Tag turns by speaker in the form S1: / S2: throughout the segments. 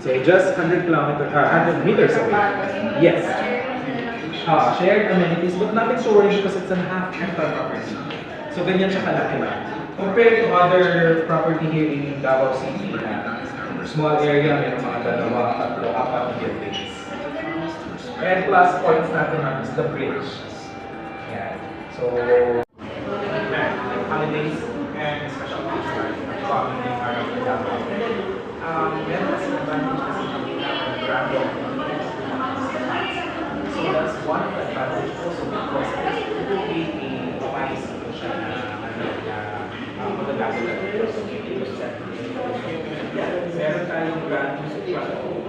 S1: So just 100 meters away. Yes. Shared amenities, but nothing to worry because it's a half-hectare property. So ganyan siya kalaki lang. Compared to other property here in Davao City, small area, meron mga dalawa, tatlo, apat na buildings. And plus points natin is the bridge. Yan. So, holidays and special occasions coming around the Davao. Meron kasi advantage kasi ng Brando. So that's one of the advantage also because it will be a wise siya na magagawa lang ito. So, meron tayong Brando sa Brando.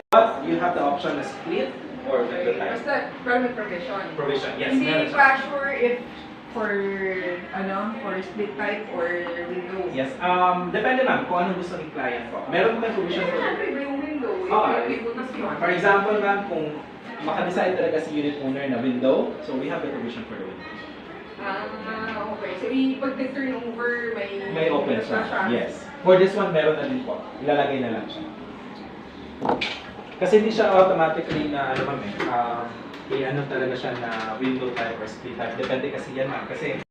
S1: But you have the option to split or the type.
S2: Basta permit provision.
S1: Provision, yes.
S2: Hindi pa sure if for split type or window.
S1: Yes, depende ma'am kung anong gusto ng client ko. Meron may provision
S2: Kasi
S1: for
S2: syempre iba yung window.
S1: For example ma'am, kung maka-decide talaga si unit owner na window, so we have the provision for the window.
S2: Okay. So pag turn over,
S1: May open siya. Yes. For this one, meron na din po. Ilalagay na lang siya. Kasi hindi siya automatically na ano ma'am ano talaga siya na window type or split type. Depende kasi yan ma'am. Kasi